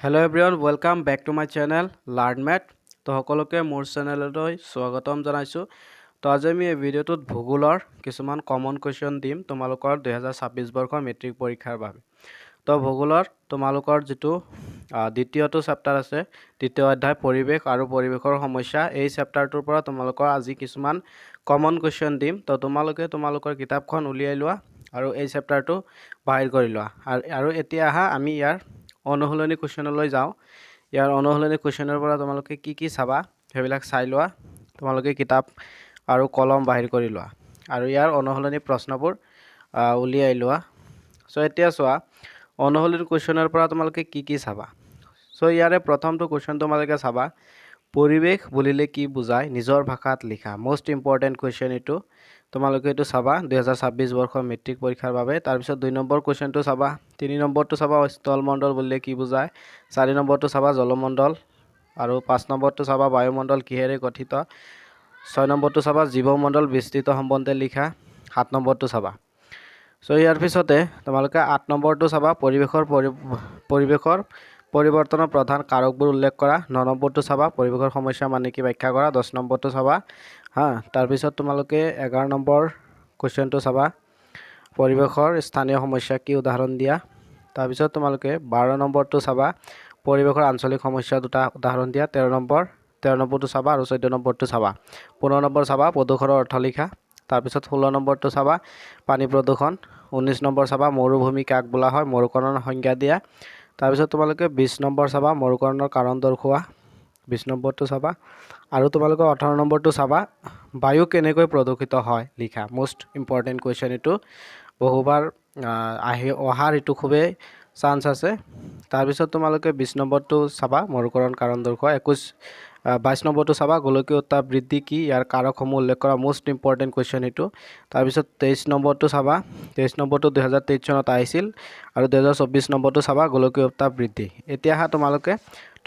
Hello everyone, welcome back to my channel LearnMath. তো সকলোকে মোৰ চেনেললৈ স্বাগতম জনাইছো। তো আজি আমি এই ভিডিওটোত ভূগোলৰ কিছুমান কমন কোৱেশ্চন দিম তোমালোকৰ 2026 বৰ্ষৰ মেট্ৰিক পৰীক্ষাৰ বাবে। তো ভূগোলৰ তোমালোকৰ যেটো দ্বিতীয়টো চেপ্টাৰ আছে, দ্বিতীয় অধ্যায় পৰিৱেশ আৰু পৰিৱেশৰ সমস্যা, এই চেপ্টাৰটোৰ পৰা তোমালোকৰ আজি কিছুমান কমন কোৱেশ্চন দিম। তো তোমালোকে তোমালোকৰ কিতাপখন উলিয়াই লোৱা আৰু এই চেপ্টাৰটো বাহিৰ কৰি লোৱা। আৰু এতিয়া আহা আমি ইয়াৰ অনুশীলনী কোৱেশ্চনলৈ যাও। ইয়াৰ অনুশীলনী কোৱেশ্চনৰ পৰা তোমালোকে কি চাবা হেবিলাক চাই লোৱা। তোমালোকে কিতাপ আৰু কলম বাহিৰ কৰি লোৱা আৰু ইয়াৰ অনুশীলনী প্ৰশ্নবোৰ উলিয়াই লোৱা। সো এতিয়া চোৱা অনুশীলনী কোৱেশ্চনৰ পৰা তোমালোকে কি চাবা। সো ইয়াৰে প্ৰথমটো কোৱেশ্চন তোমালোকে চাবা, পৰিৱেশ বুলিলে কি বুজায়, নিজৰ ভাষাত লিখা। মোস্ট ইম্পৰ্টেন্ট কোৱেশ্চন এটো, তোমালোকে এটো চাবা 2026 বৰ্ষৰ মেট্ৰিক পৰীক্ষাৰ বাবে। তাৰ পিছত 2 নম্বৰ কোৱেশ্চনটো চাবা, 3 নম্বৰটো চাবা স্থলমণ্ডল বুলিলে কি বুজায়, 4 নম্বৰটো চাবা জলমণ্ডল, আৰু 5 নম্বৰটো চাবা বায়ুমণ্ডল কিহেৰে গঠিত, 6 নম্বৰটো চাবা জীৱমণ্ডল বিস্তৃত সম্বন্ধে লিখা, 7 নম্বৰটো চাবা। সো ইয়াৰ পিছতে তোমালোকে 8 নম্বৰটো চাবা পৰিৱেশৰ পৰিৱৰ্তনৰ প্ৰধান কাৰকবোৰ উল্লেখ কৰা, 9 নম্বৰটো চাবা পৰিৱেশৰ সমস্যা মানে কি ব্যাখ্যা কৰা, 10 নম্বৰটো চাবা তাৰ পিছত তোমালোকে 11 নম্বৰ কোৱেশ্চনটো চাবা পৰিৱেশৰ স্থানীয় সমস্যা কি উদাহৰণ দিয়া। তাৰ পিছত তোমালোকে 12 নম্বৰটো চাবা পৰিৱেশৰ আঞ্চলিক সমস্যা দুটা উদাহৰণ দিয়া, 13 নম্বৰটো চাবা আৰু 14 নম্বৰটো চাবা। 15 নম্বৰ চাবা প্ৰদূষণৰ অৰ্থ লিখা। তাৰ পিছত 16 নম্বৰটো চাবা পানী প্ৰদূষণ, 19 নম্বৰ চাবা মৰুভূমি কাক বোলা হয়, মৰুকৰণৰ সংজ্ঞা দিয়া। তাৰ পিছত তোমালোকে 20 নম্বৰ চাবা মৰুকৰণৰ কাৰণ দৰ্শোৱা, 20 নম্বৰটো চাবা। আৰু তোমালোকে 18 নম্বৰটো চাবা বায়ু কেনেকৈ প্ৰদূষিত হয় লিখা। মোস্ট ইম্পৰ্টেন্ট কোৱেশ্চন এটো, বহুবাৰ অহাৰ এটো খুবেই চান্স আছে। তাৰ পিছত তোমালোকে 20 নম্বৰটো চাবা মৰুকৰণ কাৰণ দৰ্শোৱা, 22 নম্বৰটো চাবা গোলকীয় উত্তাপ বৃদ্ধি কি, ইয়াৰ কাৰকসমূহ উল্লেখ কৰা। মোস্ট ইম্পৰ্টেন্ট কোৱেশ্চন এটো। তাৰ পিছত 23 নম্বৰটো চাবা, 23 নম্বৰটো 2023 চনত আহিছিল, আৰু 2024 নম্বৰটো চাবা গোলকীয় উত্তাপ বৃদ্ধি। এতিয়া তোমালোকে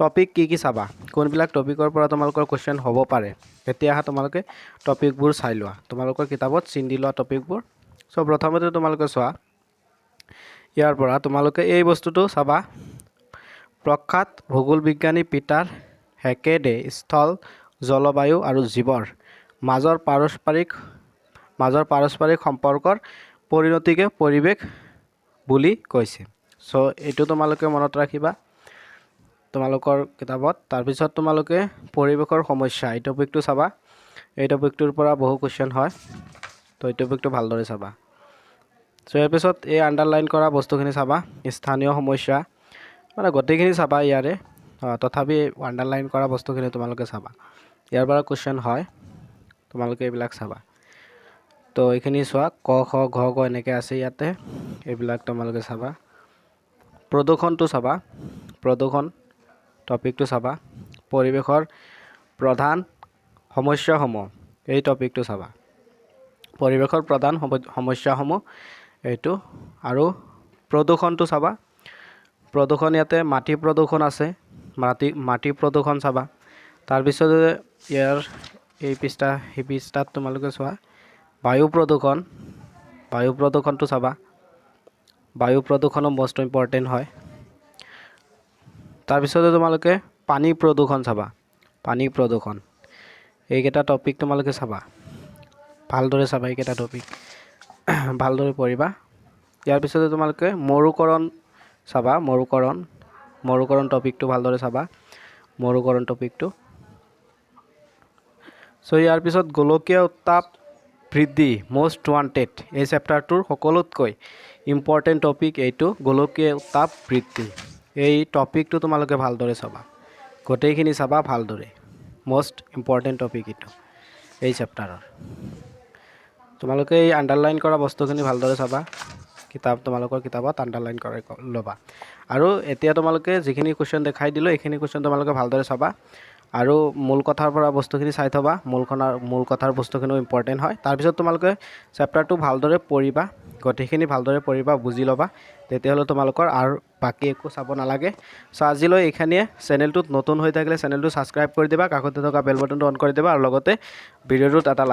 টপিক কি চাবা, কোনবিলাক টপিকৰ পৰা তোমালোকৰ কোৱেশ্চন হ'ব পাৰে। এতিয়া তোমালোকে টপিকবোৰ চাই লোৱা, তোমালোকৰ কিতাপত চিন দি লোৱা টপিকবোৰ। সো প্ৰথমতে তোমালোকে চোৱা ইয়াৰ পৰা তোমালোকে এই বস্তুটো চাবা, প্ৰখ্যাত ভূগোল বিজ্ঞানী পিটাৰ হেকেডে স্থল, জলবায়ু আৰু জীৱৰ মাজৰ পাৰস্পৰিক সম্পৰ্কৰ পৰিণতিকে পৰিৱেশ বুলি কৈছে। সো এইটো তোমালোকে মনত ৰাখিবা তোমালোকৰ কিতাপত। তাৰ পিছত তোমালোকে পৰিৱেশৰ সমস্যা এই টপিকটো চাবা, এই টপিকটোৰ পৰা বহু কোৱেশ্চন হয়, তো এই টপিকটো ভালদৰে চাবা। সো ইয়াৰ পিছত এই আন্ডাৰলাইন কৰা বস্তুখিনি চাবা, স্থানীয় সমস্যা মানে গোটেইখিনি চাবা ইয়াৰে, তথাপি আন্ডাৰলাইন কৰা বস্তুখিনি তোমালোকে চাবা, ইয়াৰ পৰা কোৱেশ্চন হয়, তোমালোকে এইবিলাক চাবা। তো এইখিনি চোৱা ক খ ঘ গ এনেকৈ আছে ইয়াতে, এইবিলাক তোমালোকে চাবা। প্ৰদূষণটো চাবা, প্ৰদূষণ টপিকটো চাবা, পৰিৱেশৰ প্ৰধান সমস্যাসমূহ এই টপিকটো চাবা, পৰিৱেশৰ প্ৰধান সমস্যাসমূহ এইটো। আৰু প্ৰদূষণটো চাবা, প্ৰদূষণ ইয়াতে মাটি প্ৰদূষণ আছে, মাটি প্ৰদূষণ চাবা। তাৰ পিছতে ইয়াৰ এই পৃষ্ঠাত তোমালোকে চোৱা বায়ু প্ৰদূষণটো চাবা, বায়ু প্ৰদূষণো মোস্ট ইম্পৰ্টেন্ট হয়। তাৰ পিছতে তোমালোকে পানী প্ৰদূষণ চাবা, পানী প্ৰদূষণ এইকেইটা টপিক তোমালোকে চাবা, ভালদৰে চাবা এইকেইটা টপিক ভালদৰে পঢ়িবা। ইয়াৰ পিছতে তোমালোকে মৰুকৰণ চাবা, মৰুকৰণ টপিকটো ভালদৰে চাবা, মৰুকৰণ টপিকটো। সো ইয়াৰ পিছত গোলকীয় উত্তাপ বৃদ্ধি মোস্ট ৱান্টেড, এই চেপ্টাৰটোৰ সকলোতকৈ ইম্পৰ্টেন্ট টপিক এইটো, গোলকীয় উত্তাপ বৃদ্ধি। এই টপিকটো তোমালোকে ভালদৰে চাবা, গোটেইখিনি চাবা ভালদৰে, মোস্ট ইম্পৰ্টেন্ট টপিক এইটো এই চেপ্টাৰৰ। তোমালোকে এই আন্ডাৰলাইন কৰা বস্তুখিনি ভালদৰে চাবা, তোমালোকৰ কিতাপত আন্ডাৰলাইন কৰি ল'বা। আৰু এতিয়া তোমালোকে যিখিনি কোৱেশ্চন দেখাই দিলো এইখিনি কোৱেশ্চন তোমালোকে ভালদৰে চাবা, আৰু মূল কথাৰ পৰা বস্তুখিনি চাই থবা, মূল কথাৰ বস্তুখিনিও ইম্পৰ্টেন্ট হয়। তাৰপিছত তোমালোকে চেপ্টাৰটো ভালদৰে পঢ়িবা, গোটেইখিনি ভালদৰে পঢ়িবা, বুজি ল'বা, তেতিয়াহ'লে তোমালোকৰ আৰু বাকী একো চাব নালাগে। সো আজিলৈ এইখিনিয়ে। চেনেলটোত নতুন হৈ থাকিলে চেনেলটো ছাবস্ক্ৰাইব কৰি দিবা, কাষতে থকা বেল বটনটো অন কৰি দিবা, আৰু লগতে ভিডিঅ'টোত এটা লাইক